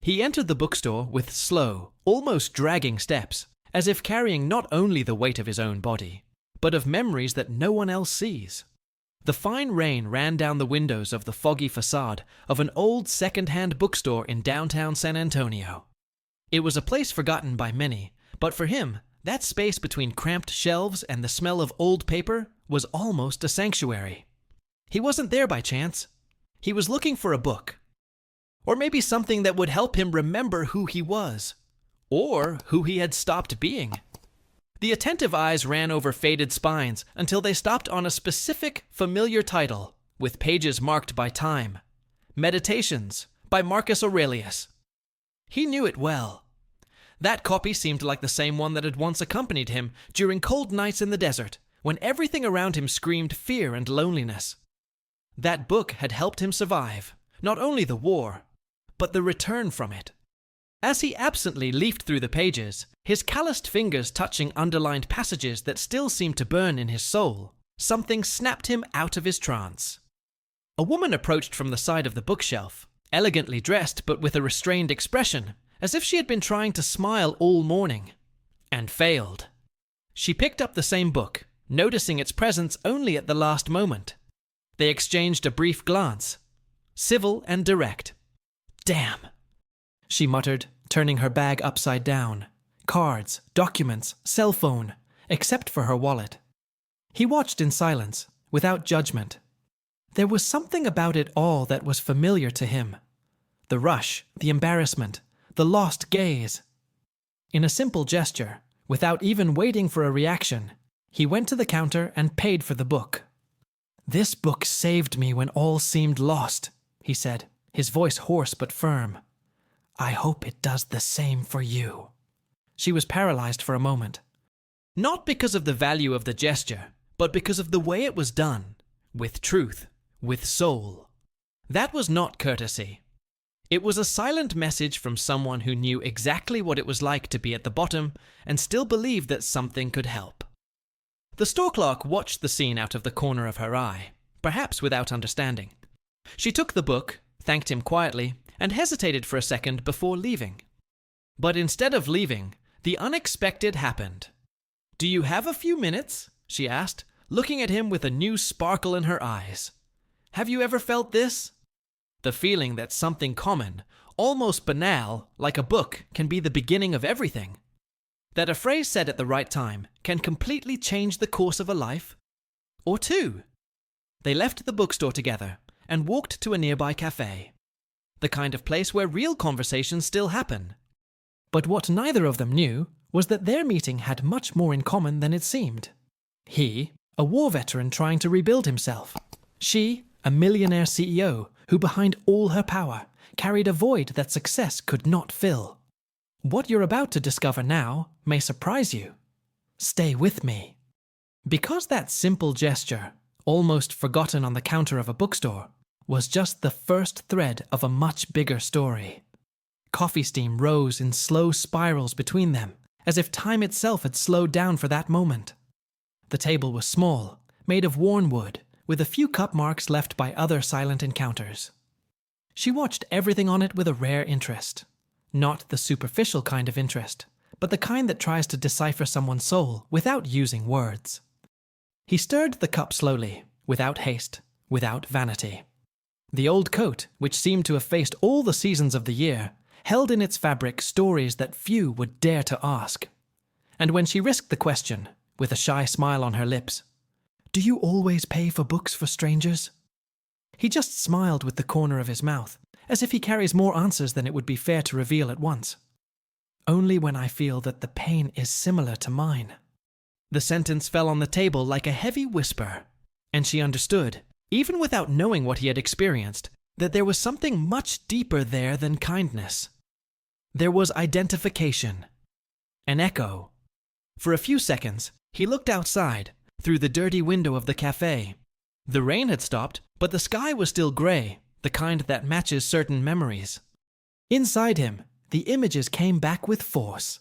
He entered the bookstore with slow, almost dragging steps, as if carrying not only the weight of his own body, but of memories that no one else sees. The fine rain ran down the windows of the foggy facade of an old second-hand bookstore in downtown San Antonio. It was a place forgotten by many, but for him, that space between cramped shelves and the smell of old paper was almost a sanctuary. He wasn't there by chance. He was looking for a book. Or maybe something that would help him remember who he was, or who he had stopped being. The attentive eyes ran over faded spines until they stopped on a specific, familiar title, with pages marked by time. Meditations by Marcus Aurelius. He knew it well. That copy seemed like the same one that had once accompanied him during cold nights in the desert, when everything around him screamed fear and loneliness. That book had helped him survive, not only the war, but the return from it. As he absently leafed through the pages, his calloused fingers touching underlined passages that still seemed to burn in his soul, something snapped him out of his trance. A woman approached from the side of the bookshelf, elegantly dressed but with a restrained expression, as if she had been trying to smile all morning, and failed. She picked up the same book, noticing its presence only at the last moment. They exchanged a brief glance, civil and direct. "Damn," she muttered, turning her bag upside down. Cards, documents, cell phone, except for her wallet. He watched in silence, without judgment. There was something about it all that was familiar to him. The rush, the embarrassment, the lost gaze. In a simple gesture, without even waiting for a reaction, he went to the counter and paid for the book. "This book saved me when all seemed lost," he said, his voice hoarse but firm. "I hope it does the same for you." She was paralyzed for a moment. Not because of the value of the gesture, but because of the way it was done, with truth, with soul. That was not courtesy. It was a silent message from someone who knew exactly what it was like to be at the bottom and still believed that something could help. The store clerk watched the scene out of the corner of her eye, perhaps without understanding. She took the book, thanked him quietly, and hesitated for a second before leaving. But instead of leaving, the unexpected happened. "Do you have a few minutes?" she asked, looking at him with a new sparkle in her eyes. "Have you ever felt this? The feeling that something common, almost banal, like a book, can be the beginning of everything. That a phrase said at the right time can completely change the course of a life? Or two?" They left the bookstore together and walked to a nearby cafe. The kind of place where real conversations still happen. But what neither of them knew was that their meeting had much more in common than it seemed. He, a war veteran trying to rebuild himself. She, a millionaire CEO who behind all her power carried a void that success could not fill. What you're about to discover now may surprise you. Stay with me. Because that simple gesture, almost forgotten on the counter of a bookstore, was just the first thread of a much bigger story. Coffee steam rose in slow spirals between them, as if time itself had slowed down for that moment. The table was small, made of worn wood, with a few cup marks left by other silent encounters. She watched everything on it with a rare interest. Not the superficial kind of interest, but the kind that tries to decipher someone's soul without using words. He stirred the cup slowly, without haste, without vanity. The old coat, which seemed to have faced all the seasons of the year, held in its fabric stories that few would dare to ask. And when she risked the question, with a shy smile on her lips, "Do you always pay for books for strangers?" He just smiled with the corner of his mouth, as if he carries more answers than it would be fair to reveal at once. "Only when I feel that the pain is similar to mine." The sentence fell on the table like a heavy whisper, and she understood, even without knowing what he had experienced, that there was something much deeper there than kindness. There was identification. An echo. For a few seconds, he looked outside, through the dirty window of the cafe. The rain had stopped, but the sky was still gray, the kind that matches certain memories. Inside him, the images came back with force.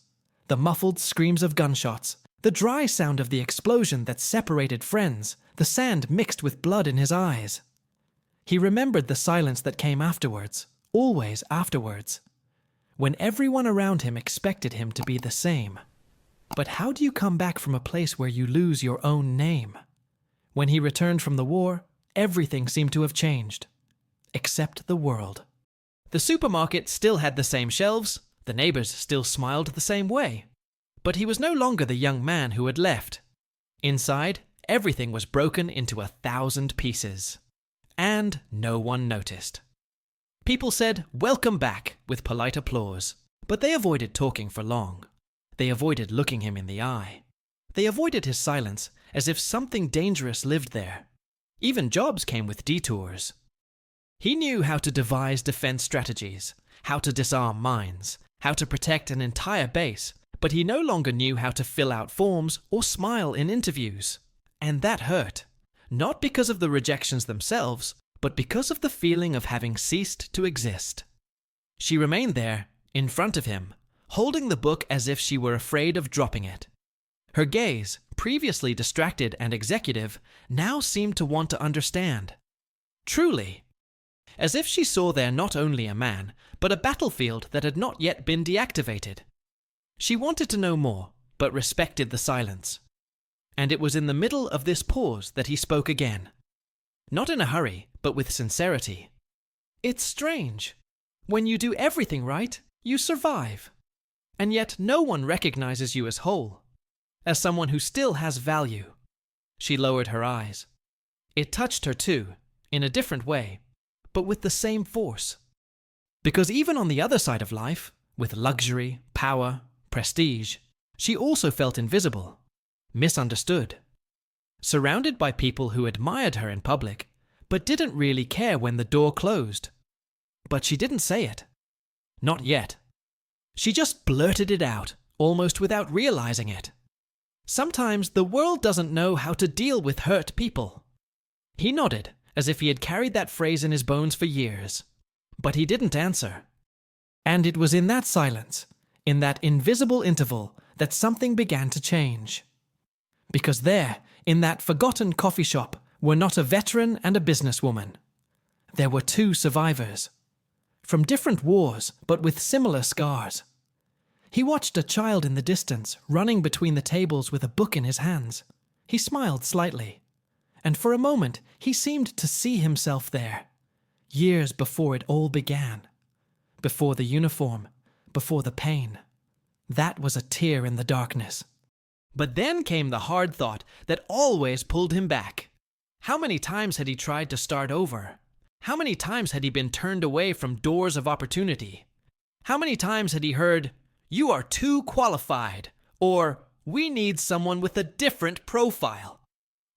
The muffled screams of gunshots, the dry sound of the explosion that separated friends, the sand mixed with blood in his eyes. He remembered the silence that came afterwards, always afterwards. when everyone around him expected him to be the same. But how do you come back from a place where you lose your own name? When he returned from the war, everything seemed to have changed. Except the world. The supermarket still had the same shelves, the neighbors still smiled the same way. But he was no longer the young man who had left. Inside, everything was broken into 1,000 pieces. And no one noticed. People said, "Welcome back," with polite applause. But they avoided talking for long. They avoided looking him in the eye. They avoided his silence as if something dangerous lived there. Even jobs came with detours. He knew how to devise defense strategies, how to disarm minds, how to protect an entire base, but he no longer knew how to fill out forms or smile in interviews. And that hurt. Not because of the rejections themselves, but because of the feeling of having ceased to exist. She remained there, in front of him, holding the book as if she were afraid of dropping it. Her gaze, previously distracted and executive, now seemed to want to understand. Truly. As if she saw there not only a man, but a battlefield that had not yet been deactivated. She wanted to know more, but respected the silence. And it was in the middle of this pause that he spoke again. Not in a hurry, but with sincerity. "It's strange. When you do everything right, you survive. And yet no one recognizes you as whole, as someone who still has value." She lowered her eyes. It touched her too, in a different way, but with the same force. Because even on the other side of life, with luxury, power, prestige, she also felt invisible, misunderstood. Surrounded by people who admired her in public, but didn't really care when the door closed. But she didn't say it. Not yet. She just blurted it out, almost without realizing it. Sometimes the world doesn't know how to deal with hurt people. He nodded, as if he had carried that phrase in his bones for years. But he didn't answer. And it was in that silence, in that invisible interval, that something began to change. Because there, in that forgotten coffee shop, were not a veteran and a businesswoman. There were two survivors. From different wars, but with similar scars. He watched a child in the distance, running between the tables with a book in his hands. He smiled slightly. And for a moment, he seemed to see himself there. Years before it all began. Before the uniform, before the pain. That was a tear in the darkness. But then came the hard thought that always pulled him back. How many times had he tried to start over? How many times had he been turned away from doors of opportunity? How many times had he heard, "You are too qualified," or "We need someone with a different profile"?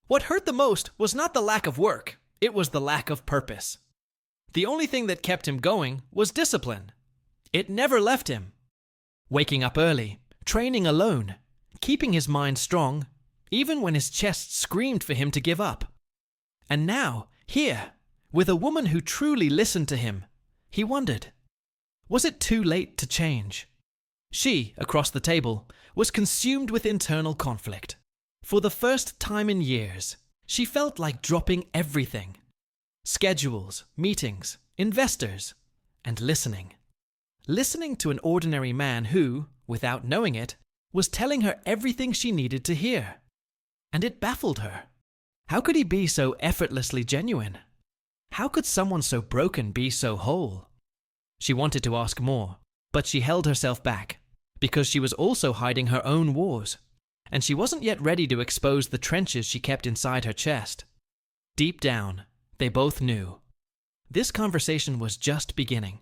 What hurt the most was not the lack of work, it was the lack of purpose. The only thing that kept him going was discipline. It never left him. Waking up early, training alone, keeping his mind strong, even when his chest screamed for him to give up. And now, here, with a woman who truly listened to him, he wondered, was it too late to change? She, across the table, was consumed with internal conflict. For the first time in years, she felt like dropping everything. Schedules, meetings, investors, and listening. Listening to an ordinary man who, without knowing it, was telling her everything she needed to hear. And it baffled her. How could he be so effortlessly genuine? How could someone so broken be so whole? She wanted to ask more, but she held herself back, because she was also hiding her own wars, and she wasn't yet ready to expose the trenches she kept inside her chest. Deep down, they both knew. This conversation was just beginning.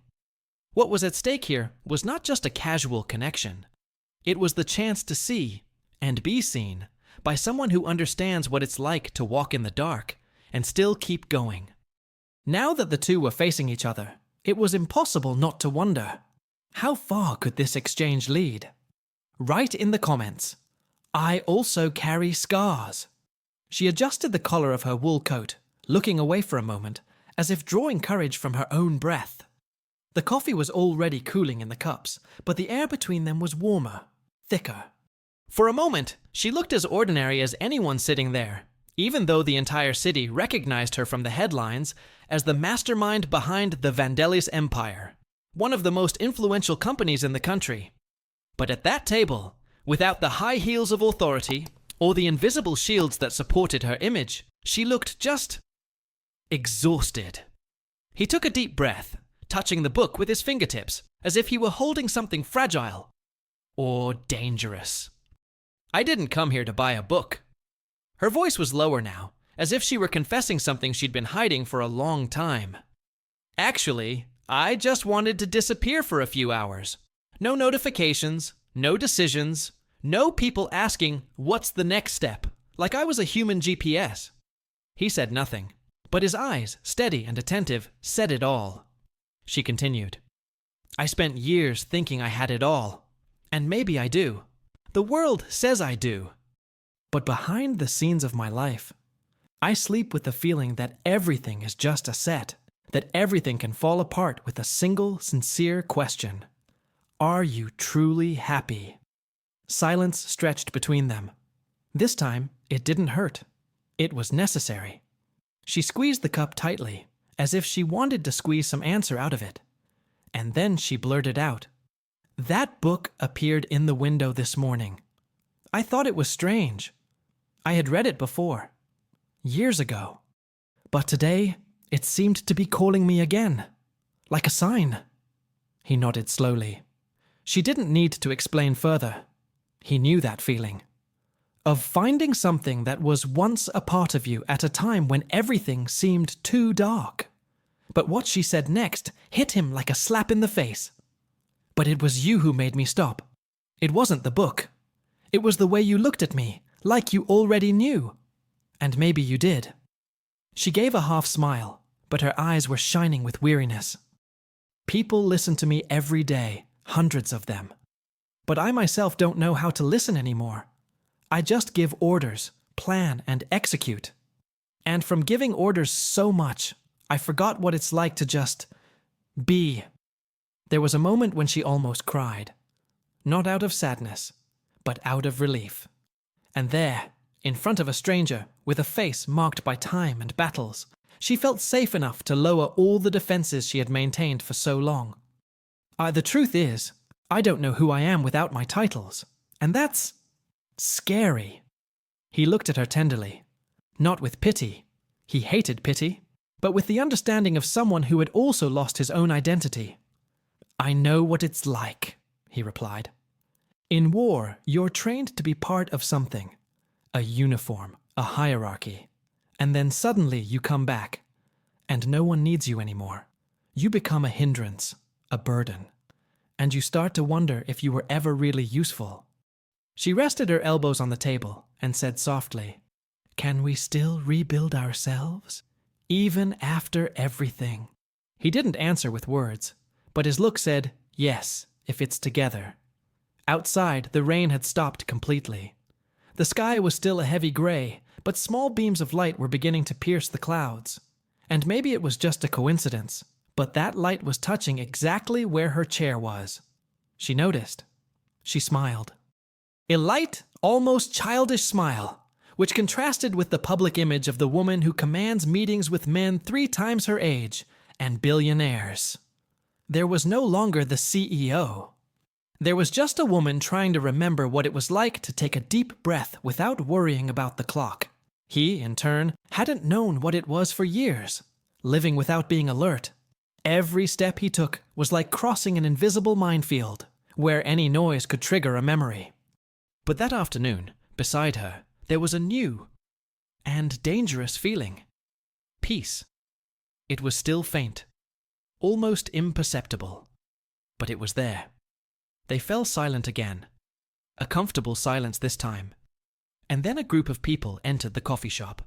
What was at stake here was not just a casual connection. It was the chance to see, and be seen, by someone who understands what it's like to walk in the dark and still keep going. Now that the two were facing each other, it was impossible not to wonder, how far could this exchange lead? Write in the comments, "I also carry scars." She adjusted the collar of her wool coat, looking away for a moment, as if drawing courage from her own breath. The coffee was already cooling in the cups, but the air between them was warmer, thicker. For a moment, she looked as ordinary as anyone sitting there, even though the entire city recognized her from the headlines as the mastermind behind the Vandellis empire. one of the most influential companies in the country. But at that table, without the high heels of authority or the invisible shields that supported her image, she looked just exhausted. He took a deep breath, touching the book with his fingertips, as if he were holding something fragile or dangerous. I didn't come here to buy a book. Her voice was lower now, as if she were confessing something she'd been hiding for a long time. Actually, I just wanted to disappear for a few hours. No notifications, no decisions, no people asking, what's the next step, like I was a human GPS. He said nothing, but his eyes, steady and attentive, said it all. She continued. I spent years thinking I had it all. And maybe I do. The world says I do. But behind the scenes of my life, I sleep with the feeling that everything is just a set, that everything can fall apart with a single, sincere question. Are you truly happy? Silence stretched between them. This time, it didn't hurt. It was necessary. She squeezed the cup tightly, as if she wanted to squeeze some answer out of it. And then she blurted out, "That book appeared in the window this morning. I thought it was strange. I had read it before, years ago. But today, it seemed to be calling me again, like a sign." He nodded slowly. She didn't need to explain further. He knew that feeling. Of finding something that was once a part of you at a time when everything seemed too dark. But what she said next hit him like a slap in the face. "But it was you who made me stop. It wasn't the book. It was the way you looked at me, like you already knew. And maybe you did." She gave a half smile, but her eyes were shining with weariness. "People listen to me every day, hundreds of them. But I myself don't know how to listen anymore. I just give orders, plan, and execute. And from giving orders so much, I forgot what it's like to just be." There was a moment when she almost cried. Not out of sadness, but out of relief. And there, in front of a stranger, with a face marked by time and battles, she felt safe enough to lower all the defenses she had maintained for so long. The truth is, I don't know who I am without my titles, and that's scary." He looked at her tenderly, not with pity. He hated pity, but with the understanding of someone who had also lost his own identity. "I know what it's like," he replied. "In war, you're trained to be part of something, a uniform, a hierarchy, and then suddenly you come back, and no one needs you anymore. You become a hindrance, a burden, and you start to wonder if you were ever really useful." She rested her elbows on the table and said softly, "Can we still rebuild ourselves, even after everything?" He didn't answer with words, but his look said, "Yes, if it's together." Outside, the rain had stopped completely. The sky was still a heavy gray, but small beams of light were beginning to pierce the clouds. And maybe it was just a coincidence, but that light was touching exactly where her chair was. She noticed. She smiled. A light, almost childish smile, which contrasted with the public image of the woman who commands meetings with men 3 times her age and billionaires. There was no longer the CEO. There was just a woman trying to remember what it was like to take a deep breath without worrying about the clock. He, in turn, hadn't known what it was for years, living without being alert. Every step he took was like crossing an invisible minefield, where any noise could trigger a memory. But that afternoon, beside her, there was a new and dangerous feeling. Peace. It was still faint, almost imperceptible, but it was there. They fell silent again, a comfortable silence this time. And then a group of people entered the coffee shop.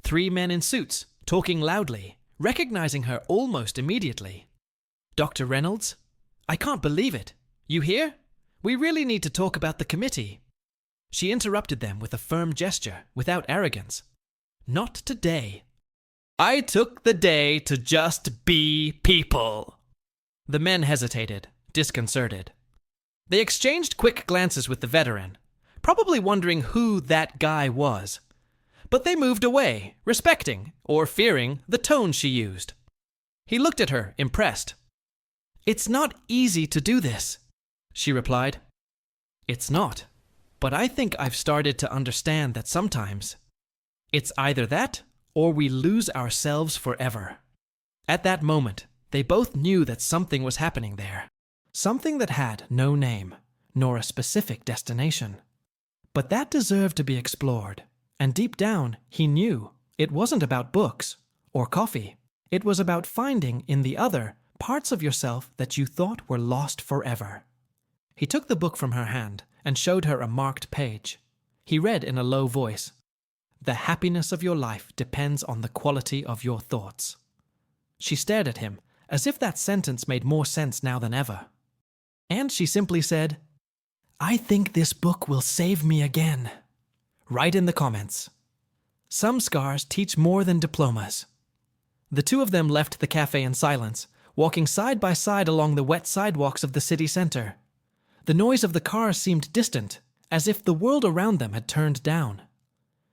3 men in suits, talking loudly, recognizing her almost immediately. "Dr. Reynolds? I can't believe it. You here? We really need to talk about the committee." She interrupted them with a firm gesture, without arrogance. "Not today. I took the day to just be people." The men hesitated, disconcerted. They exchanged quick glances with the veteran, probably wondering who that guy was. But they moved away, respecting, or fearing, the tone she used. He looked at her, impressed. "It's not easy to do this," she replied. "It's not, but I think I've started to understand that sometimes it's either that or we lose ourselves forever." At that moment, they both knew that something was happening there. Something that had no name, nor a specific destination. But that deserved to be explored, and deep down, he knew it wasn't about books or coffee. It was about finding in the other parts of yourself that you thought were lost forever. He took the book from her hand and showed her a marked page. He read in a low voice, "The happiness of your life depends on the quality of your thoughts." She stared at him, as if that sentence made more sense now than ever. And she simply said, "I think this book will save me again." Write in the comments. Some scars teach more than diplomas. The two of them left the cafe in silence, walking side by side along the wet sidewalks of the city center. The noise of the cars seemed distant, as if the world around them had turned down.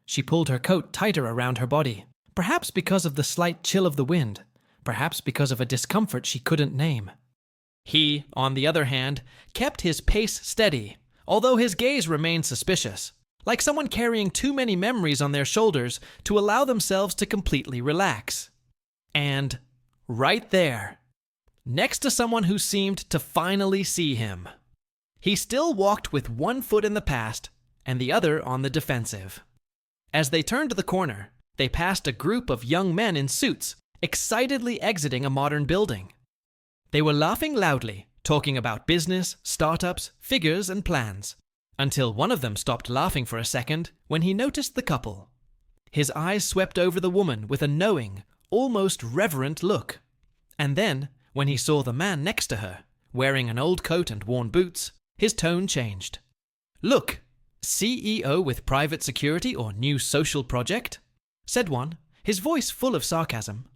She pulled her coat tighter around her body, perhaps because of the slight chill of the wind, perhaps because of a discomfort she couldn't name. He, on the other hand, kept his pace steady, although his gaze remained suspicious, like someone carrying too many memories on their shoulders to allow themselves to completely relax. And right there, next to someone who seemed to finally see him, he still walked with one foot in the past and the other on the defensive. As they turned the corner, they passed a group of young men in suits, excitedly exiting a modern building. They were laughing loudly, talking about business, startups, figures, and plans, until one of them stopped laughing for a second when he noticed the couple. His eyes swept over the woman with a knowing, almost reverent look. And then, when he saw the man next to her, wearing an old coat and worn boots, his tone changed. "Look, CEO with private security or new social project?" said one, his voice full of sarcasm.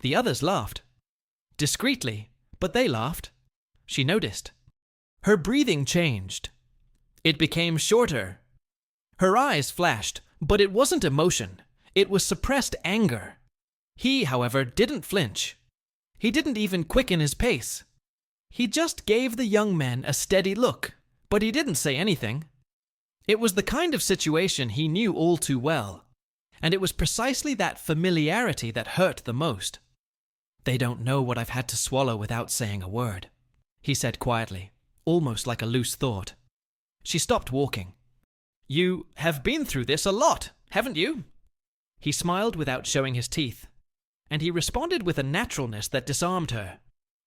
The others laughed. Discreetly, but they laughed. She noticed. Her breathing changed. It became shorter. Her eyes flashed, but it wasn't emotion. It was suppressed anger. He, however, didn't flinch. He didn't even quicken his pace. He just gave the young men a steady look, but he didn't say anything. It was the kind of situation he knew all too well, and it was precisely that familiarity that hurt the most. "They don't know what I've had to swallow without saying a word," he said quietly, almost like a loose thought. She stopped walking. "You have been through this a lot, haven't you?" He smiled without showing his teeth, and he responded with a naturalness that disarmed her.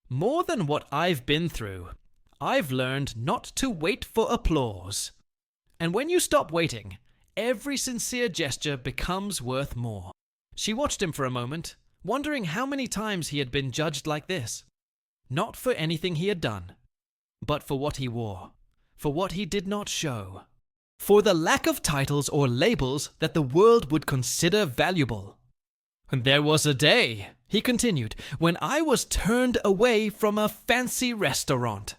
"More than what I've been through, I've learned not to wait for applause. And when you stop waiting, every sincere gesture becomes worth more." She watched him for a moment, wondering how many times he had been judged like this. Not for anything he had done, but for what he wore, for what he did not show, for the lack of titles or labels that the world would consider valuable. "And there was a day," he continued, "when I was turned away from a fancy restaurant.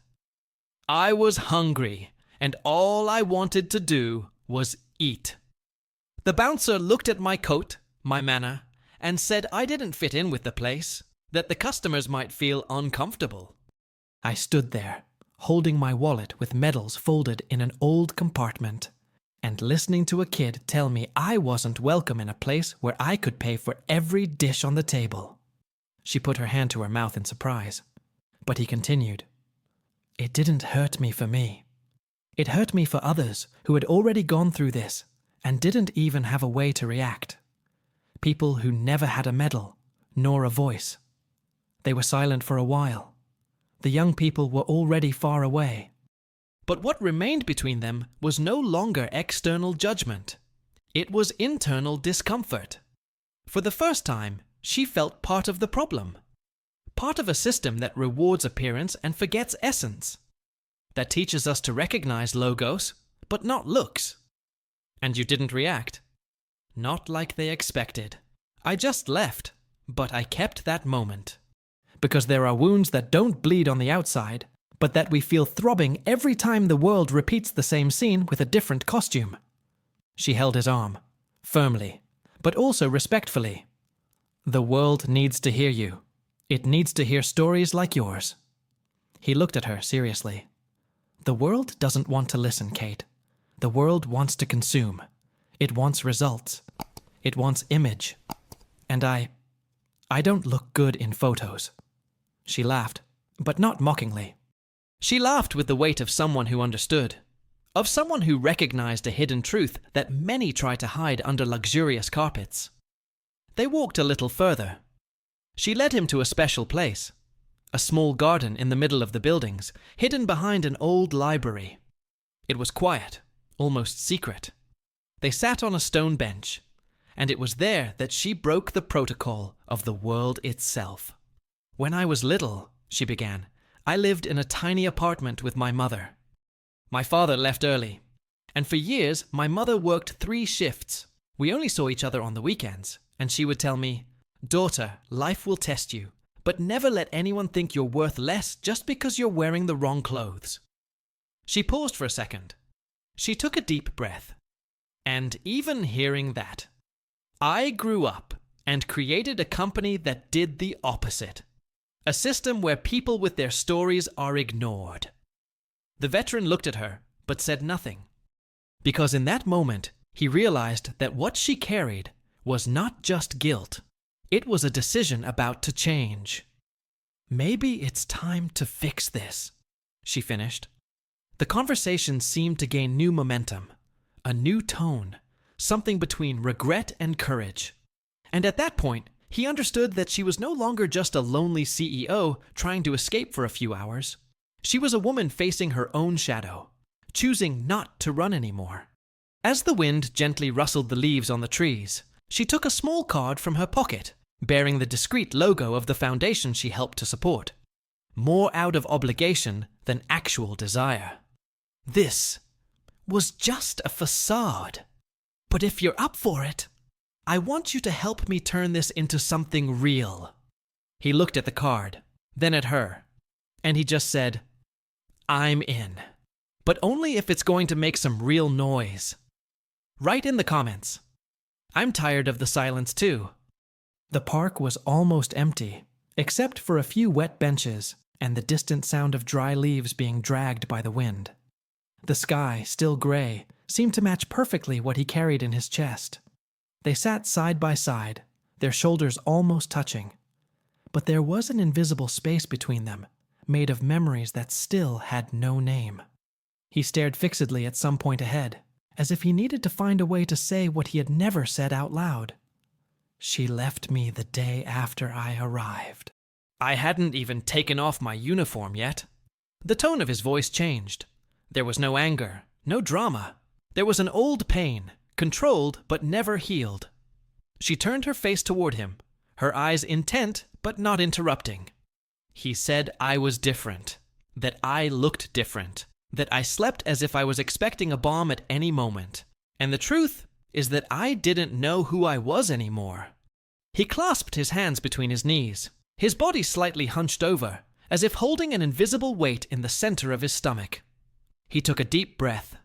I was hungry, and all I wanted to do was eat. The bouncer looked at my coat, my manner, and said I didn't fit in with the place, that the customers might feel uncomfortable. I stood there, holding my wallet with medals folded in an old compartment, and listening to a kid tell me I wasn't welcome in a place where I could pay for every dish on the table." She put her hand to her mouth in surprise, but he continued. "It didn't hurt me for me. It hurt me for others who had already gone through this and didn't even have a way to react. People who never had a medal, nor a voice. They were silent for a while. The young people were already far away. But what remained between them was no longer external judgment. It was internal discomfort. For the first time, she felt part of the problem. Part of a system that rewards appearance and forgets essence. That teaches us to recognize logos, but not looks. And you didn't react. Not like they expected. I just left, but I kept that moment. Because there are wounds that don't bleed on the outside, but that we feel throbbing every time the world repeats the same scene with a different costume." She held his arm, firmly, but also respectfully. "The world needs to hear you. It needs to hear stories like yours." He looked at her seriously. The world doesn't want to listen, Kate. The world wants to consume. It wants results. It wants image. And I don't look good in photos. She laughed, but not mockingly. She laughed with the weight of someone who understood, of someone who recognized a hidden truth that many try to hide under luxurious carpets. They walked a little further. She led him to a special place, a small garden in the middle of the buildings, hidden behind an old library. It was quiet, almost secret. They sat on a stone bench, and it was there that she broke the protocol of the world itself. "When I was little," she began, "I lived in a tiny apartment with my mother. My father left early, and for years my mother worked 3 shifts. We only saw each other on the weekends, and she would tell me, 'Daughter, life will test you, but never let anyone think you're worth less just because you're wearing the wrong clothes.'" She paused for a second. She took a deep breath. "And even hearing that, I grew up and created a company that did the opposite. A system where people with their stories are ignored." The veteran looked at her, but said nothing. Because in that moment, he realized that what she carried was not just guilt. It was a decision about to change. "Maybe it's time to fix this," she finished. The conversation seemed to gain new momentum, a new tone, something between regret and courage. And at that point, he understood that she was no longer just a lonely CEO trying to escape for a few hours. She was a woman facing her own shadow, choosing not to run anymore. As the wind gently rustled the leaves on the trees, she took a small card from her pocket, bearing the discreet logo of the foundation she helped to support. More out of obligation than actual desire. This was just a facade. "But if you're up for it, I want you to help me turn this into something real." He looked at the card, then at her, and he just said, "I'm in. But only if it's going to make some real noise. Write in the comments. I'm tired of the silence too." The park was almost empty, except for a few wet benches and the distant sound of dry leaves being dragged by the wind. The sky, still gray, seemed to match perfectly what he carried in his chest. They sat side by side, their shoulders almost touching. But there was an invisible space between them, made of memories that still had no name. He stared fixedly at some point ahead, as if he needed to find a way to say what he had never said out loud. "She left me the day after I arrived." I hadn't even taken off my uniform yet. The tone of his voice changed. There was no anger, no drama. There was an old pain, controlled but never healed. She turned her face toward him, her eyes intent but not interrupting. "He said I was different, that I looked different, that I slept as if I was expecting a bomb at any moment. And the truth is that I didn't know who I was anymore." He clasped his hands between his knees, his body slightly hunched over, as if holding an invisible weight in the center of his stomach. He took a deep breath.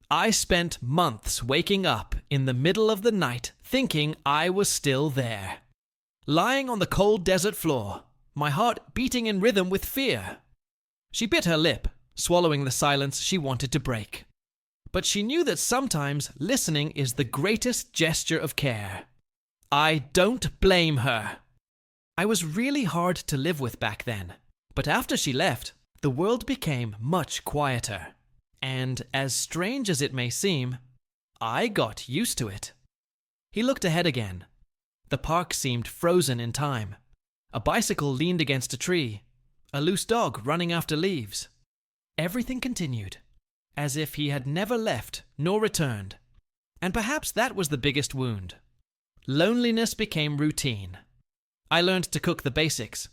"I spent months waking up in the middle of the night thinking I was still there. Lying on the cold desert floor, my heart beating in rhythm with fear." She bit her lip, swallowing the silence she wanted to break. But she knew that sometimes listening is the greatest gesture of care. I don't blame her. I was really hard to live with back then, but after she left, the world became much quieter. And as strange as it may seem, I got used to it. He looked ahead again. The park seemed frozen in time. A bicycle leaned against a tree, a loose dog running after leaves. Everything continued, as if he had never left nor returned. And perhaps that was the biggest wound. Loneliness became routine. I learned to cook the basics,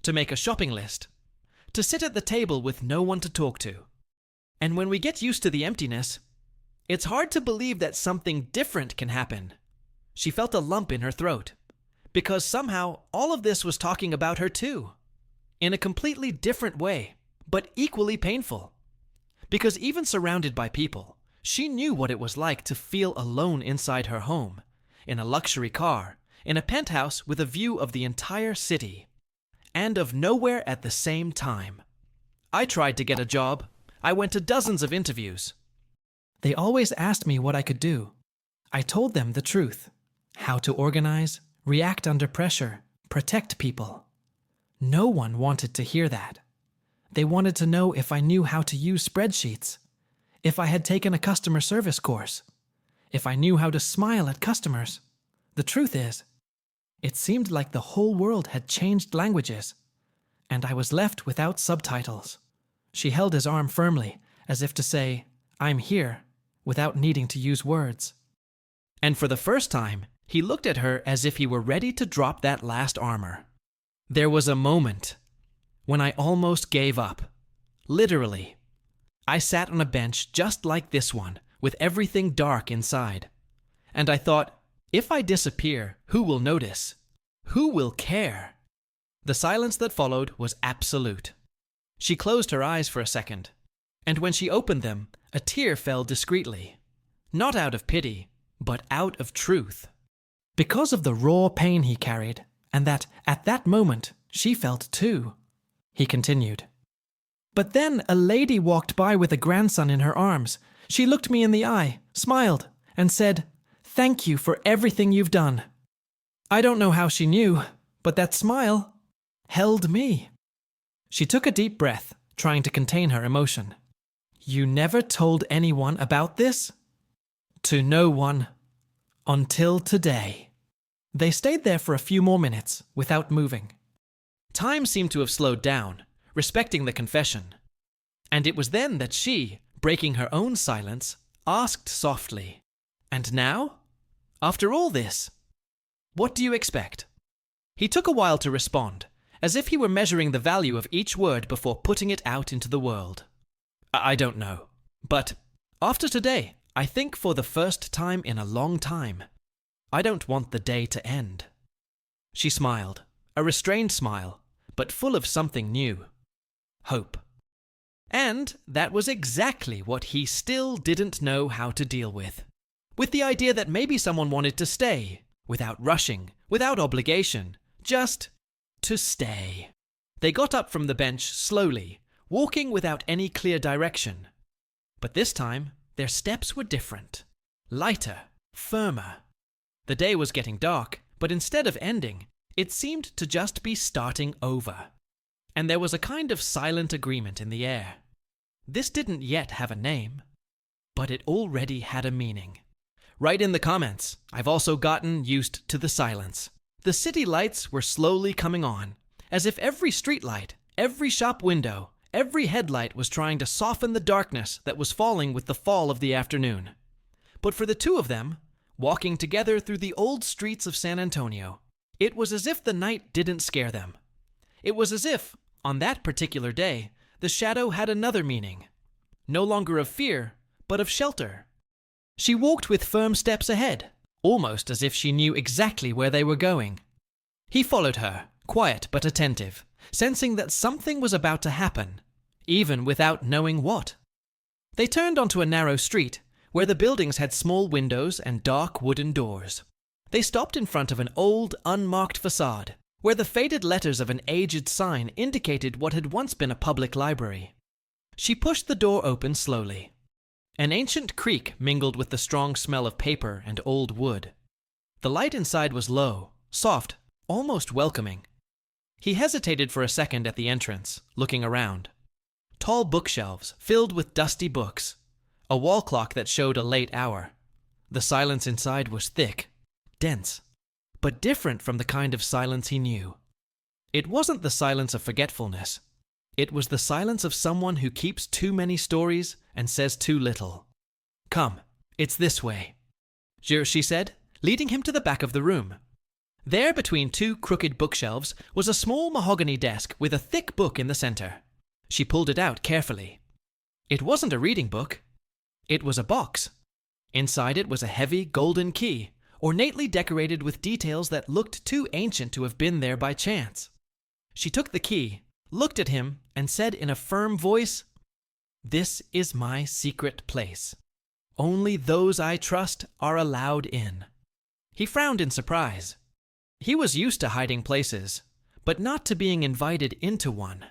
to make a shopping list, to sit at the table with no one to talk to. And when we get used to the emptiness, it's hard to believe that something different can happen. She felt a lump in her throat, because somehow all of this was talking about her too, in a completely different way, but equally painful. Because even surrounded by people, she knew what it was like to feel alone inside her home, in a luxury car, in a penthouse with a view of the entire city, and of nowhere at the same time. I tried to get a job. I went to dozens of interviews. They always asked me what I could do. I told them the truth. How to organize, react under pressure, protect people. No one wanted to hear that. They wanted to know if I knew how to use spreadsheets, if I had taken a customer service course, if I knew how to smile at customers. The truth is, it seemed like the whole world had changed languages, and I was left without subtitles. She held his arm firmly, as if to say, "I'm here," without needing to use words. And for the first time, he looked at her as if he were ready to drop that last armor. There was a moment when I almost gave up. Literally. I sat on a bench just like this one, with everything dark inside. And I thought, if I disappear, who will notice? Who will care? The silence that followed was absolute. She closed her eyes for a second, and when she opened them, a tear fell discreetly. Not out of pity, but out of truth. Because of the raw pain he carried, and that, at that moment, she felt too. He continued. But then a lady walked by with a grandson in her arms. She looked me in the eye, smiled, and said, "Thank you for everything you've done." I don't know how she knew, but that smile held me. She took a deep breath, trying to contain her emotion. "You never told anyone about this?" "To no one. Until today." They stayed there for a few more minutes, without moving. Time seemed to have slowed down, respecting the confession. And it was then that she, breaking her own silence, asked softly, "And now? After all this? What do you expect?" He took a while to respond, as if he were measuring the value of each word before putting it out into the world. I don't know. But after today, I think for the first time in a long time, I don't want the day to end." She smiled, a restrained smile, but full of something new. Hope. And that was exactly what he still didn't know how to deal with. With the idea that maybe someone wanted to stay, without rushing, without obligation, just to stay. They got up from the bench slowly, walking without any clear direction. But this time, their steps were different. Lighter, firmer. The day was getting dark, but instead of ending, it seemed to just be starting over. And there was a kind of silent agreement in the air. This didn't yet have a name, but it already had a meaning. Write in the comments. I've also gotten used to the silence. The city lights were slowly coming on, as if every street light, every shop window, every headlight was trying to soften the darkness that was falling with the fall of the afternoon. But for the two of them, walking together through the old streets of San Antonio, it was as if the night didn't scare them. It was as if, on that particular day, the shadow had another meaning. No longer of fear, but of shelter. She walked with firm steps ahead, almost as if she knew exactly where they were going. He followed her, quiet but attentive, sensing that something was about to happen, even without knowing what. They turned onto a narrow street, where the buildings had small windows and dark wooden doors. They stopped in front of an old, unmarked facade, where the faded letters of an aged sign indicated what had once been a public library. She pushed the door open slowly. An ancient creak mingled with the strong smell of paper and old wood. The light inside was low, soft, almost welcoming. He hesitated for a second at the entrance, looking around. Tall bookshelves filled with dusty books. A wall clock that showed a late hour. The silence inside was thick, dense, but different from the kind of silence he knew. It wasn't the silence of forgetfulness. It was the silence of someone who keeps too many stories and says too little. "Come, it's this way," she said, leading him to the back of the room. There, between two crooked bookshelves, was a small mahogany desk with a thick book in the center. She pulled it out carefully. It wasn't a reading book. It was a box. Inside it was a heavy golden key, ornately decorated with details that looked too ancient to have been there by chance. She took the key, looked at him, and said in a firm voice, "This is my secret place. Only those I trust are allowed in." He frowned in surprise. He was used to hiding places, but not to being invited into one.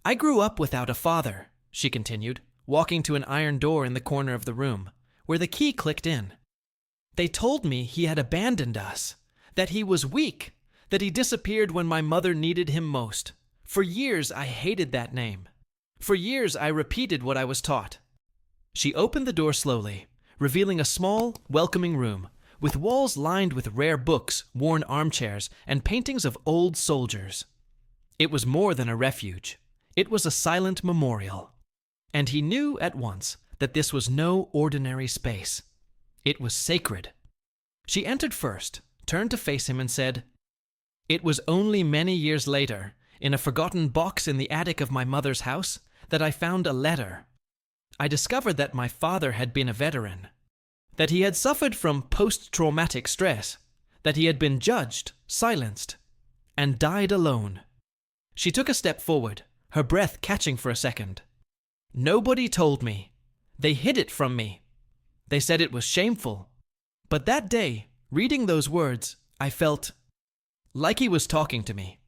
I grew up without a father, she continued, walking to an iron door in the corner of the room, where the key clicked in. They told me he had abandoned us, that he was weak, that he disappeared when my mother needed him most. For years I hated that name. For years I repeated what I was taught. She opened the door slowly, revealing a small, welcoming room, with walls lined with rare books, worn armchairs, and paintings of old soldiers. It was more than a refuge. It was a silent memorial. And he knew at once that this was no ordinary space. It was sacred. She entered first, turned to face him, and said, "It was only many years later, in a forgotten box in the attic of my mother's house, that I found a letter. I discovered that my father had been a veteran, that he had suffered from post-traumatic stress, that he had been judged, silenced, and died alone." She took a step forward, her breath catching for a second. "Nobody told me. They hid it from me. They said it was shameful. But that day, reading those words, I felt like he was talking to me.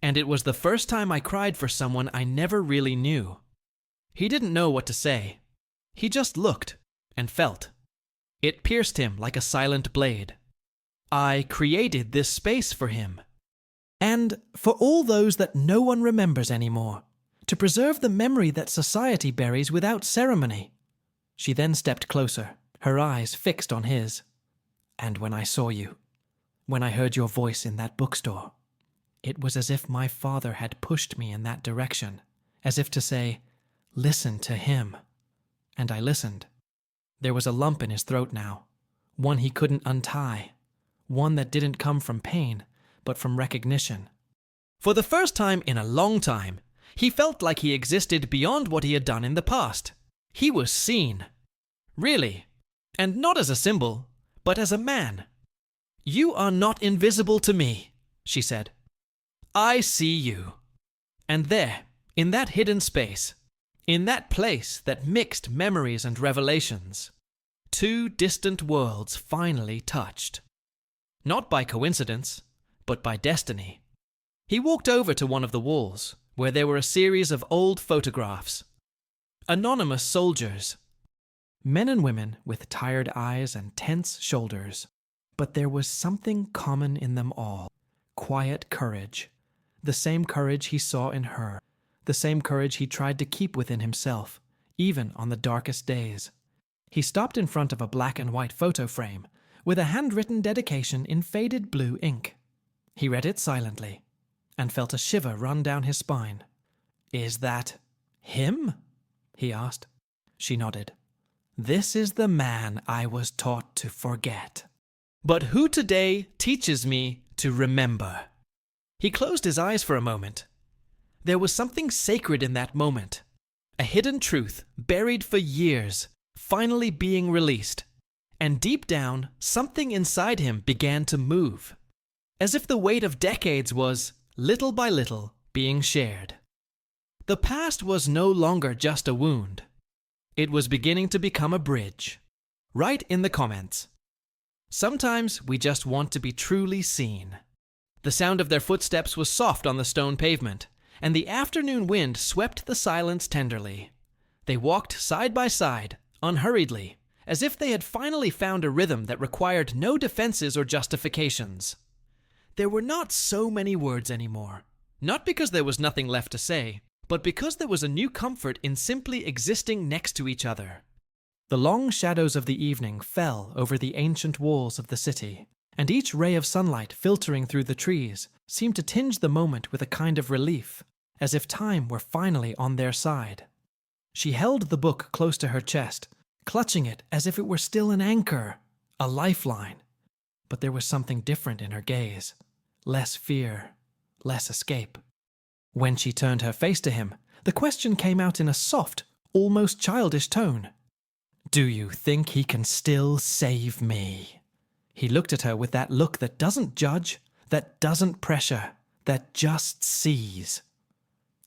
And it was the first time I cried for someone I never really knew. He didn't know what to say. He just looked and felt. It pierced him like a silent blade. I created this space for him. And for all those that no one remembers anymore, to preserve the memory that society buries without ceremony." She then stepped closer, her eyes fixed on his. "And when I saw you, when I heard your voice in that bookstore, it was as if my father had pushed me in that direction, as if to say, 'Listen to him.' And I listened. There was a lump in his throat now, one he couldn't untie, one that didn't come from pain, but from recognition. For the first time in a long time, he felt like he existed beyond what he had done in the past. He was seen. Really. And not as a symbol, but as a man. "You are not invisible to me," she said. "I see you." And there, in that hidden space, in that place that mixed memories and revelations, two distant worlds finally touched. Not by coincidence, but by destiny. He walked over to one of the walls, where there were a series of old photographs. Anonymous soldiers. Men and women with tired eyes and tense shoulders. But there was something common in them all. Quiet courage. The same courage he saw in her. The same courage he tried to keep within himself, even on the darkest days. He stopped in front of a black and white photo frame, with a handwritten dedication in faded blue ink. He read it silently, and felt a shiver run down his spine. "Is that him?" he asked. She nodded. "This is the man I was taught to forget, but who today teaches me to remember." He closed his eyes for a moment. There was something sacred in that moment. A hidden truth, buried for years, finally being released. And deep down, something inside him began to move. As if the weight of decades was, little by little, being shared. The past was no longer just a wound. It was beginning to become a bridge. Write in the comments. Sometimes we just want to be truly seen. The sound of their footsteps was soft on the stone pavement, and the afternoon wind swept the silence tenderly. They walked side by side, unhurriedly, as if they had finally found a rhythm that required no defenses or justifications. There were not so many words anymore, not because there was nothing left to say, but because there was a new comfort in simply existing next to each other. The long shadows of the evening fell over the ancient walls of the city, and each ray of sunlight filtering through the trees seemed to tinge the moment with a kind of relief, as if time were finally on their side. She held the book close to her chest, clutching it as if it were still an anchor, a lifeline. But there was something different in her gaze. Less fear, less escape. When she turned her face to him, the question came out in a soft, almost childish tone. "Do you think he can still save me?" He looked at her with that look that doesn't judge, that doesn't pressure, that just sees.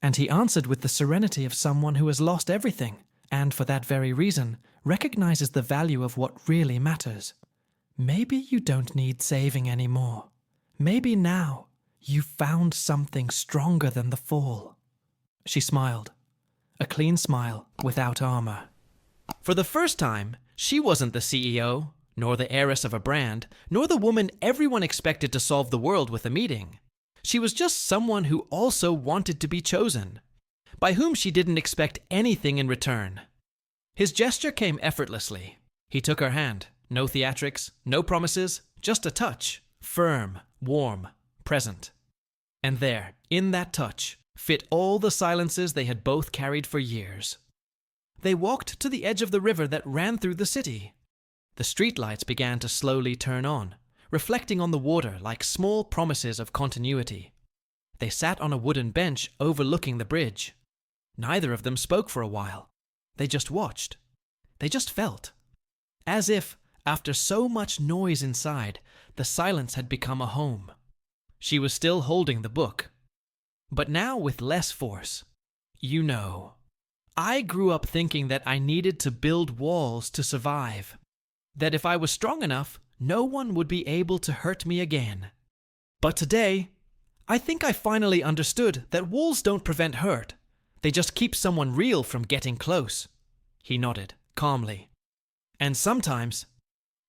And he answered with the serenity of someone who has lost everything, and for that very reason, recognizes the value of what really matters. Maybe you don't need saving anymore. Maybe now you found something stronger than the fall. She smiled. A clean smile without armor. For the first time, she wasn't the CEO, nor the heiress of a brand, nor the woman everyone expected to solve the world with a meeting. She was just someone who also wanted to be chosen, by whom she didn't expect anything in return. His gesture came effortlessly. He took her hand. No theatrics, no promises, just a touch. Firm, warm, present. And there, in that touch, fit all the silences they had both carried for years. They walked to the edge of the river that ran through the city. The streetlights began to slowly turn on, reflecting on the water like small promises of continuity. They sat on a wooden bench overlooking the bridge. Neither of them spoke for a while. They just watched. They just felt. As if, after so much noise inside, the silence had become a home. She was still holding the book, but now with less force. You know, I grew up thinking that I needed to build walls to survive, that if I was strong enough, no one would be able to hurt me again. But today, I think I finally understood that walls don't prevent hurt. They just keep someone real from getting close. He nodded, calmly. And sometimes,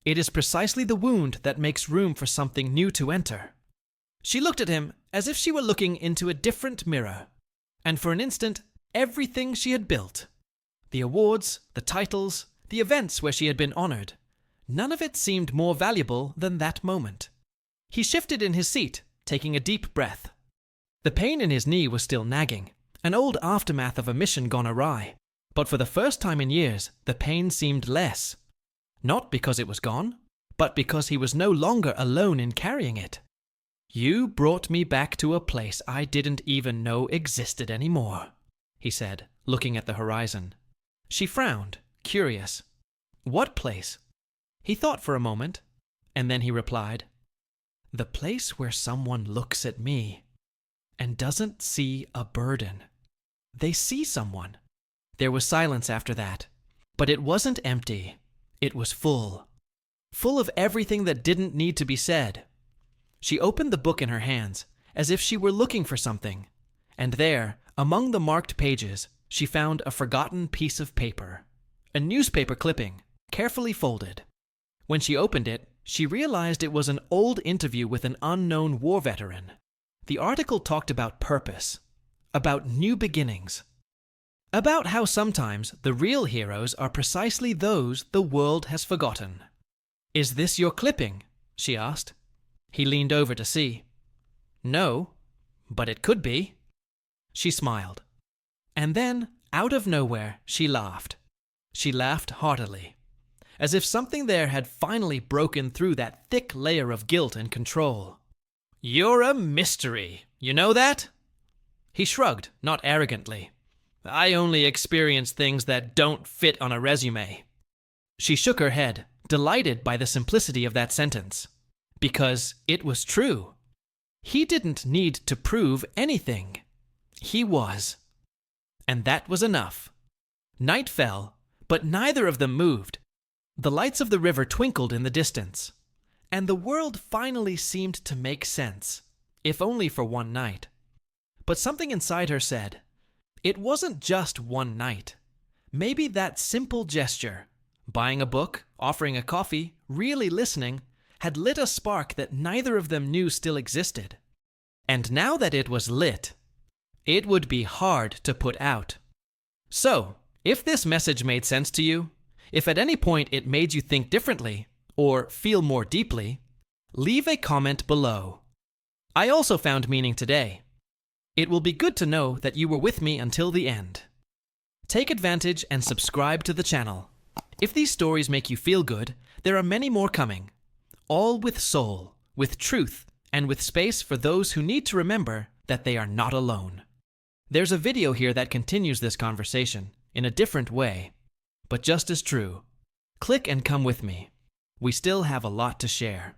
it is precisely the wound that makes room for something new to enter. She looked at him as if she were looking into a different mirror. And for an instant, everything she had built, the awards, the titles, the events where she had been honored, none of it seemed more valuable than that moment. He shifted in his seat, taking a deep breath. The pain in his knee was still nagging, an old aftermath of a mission gone awry. But for the first time in years, the pain seemed less. Not because it was gone, but because he was no longer alone in carrying it. You brought me back to a place I didn't even know existed anymore, he said, looking at the horizon. She frowned, curious. What place? He thought for a moment, and then he replied, the place where someone looks at me and doesn't see a burden. They see someone. There was silence after that, but it wasn't empty. It was full. Full of everything that didn't need to be said. She opened the book in her hands, as if she were looking for something, and there, among the marked pages, she found a forgotten piece of paper. A newspaper clipping, carefully folded. When she opened it, she realized it was an old interview with an unknown war veteran. The article talked about purpose, about new beginnings, about how sometimes the real heroes are precisely those the world has forgotten. Is this your clipping? She asked. He leaned over to see. No, but it could be. She smiled. And then, out of nowhere, she laughed. She laughed heartily, as if something there had finally broken through that thick layer of guilt and control. You're a mystery, you know that? He shrugged, not arrogantly. I only experience things that don't fit on a resume. She shook her head, delighted by the simplicity of that sentence. Because it was true. He didn't need to prove anything. He was. And that was enough. Night fell, but neither of them moved. The lights of the river twinkled in the distance, and the world finally seemed to make sense, if only for one night. But something inside her said, it wasn't just one night. Maybe that simple gesture, buying a book, offering a coffee, really listening, had lit a spark that neither of them knew still existed. And now that it was lit, it would be hard to put out. So, if this message made sense to you, if at any point it made you think differently, or feel more deeply, leave a comment below. I also found meaning today. It will be good to know that you were with me until the end. Take advantage and subscribe to the channel. If these stories make you feel good, there are many more coming. All with soul, with truth, and with space for those who need to remember that they are not alone. There's a video here that continues this conversation, in a different way, but just as true. Click and come with me. We still have a lot to share.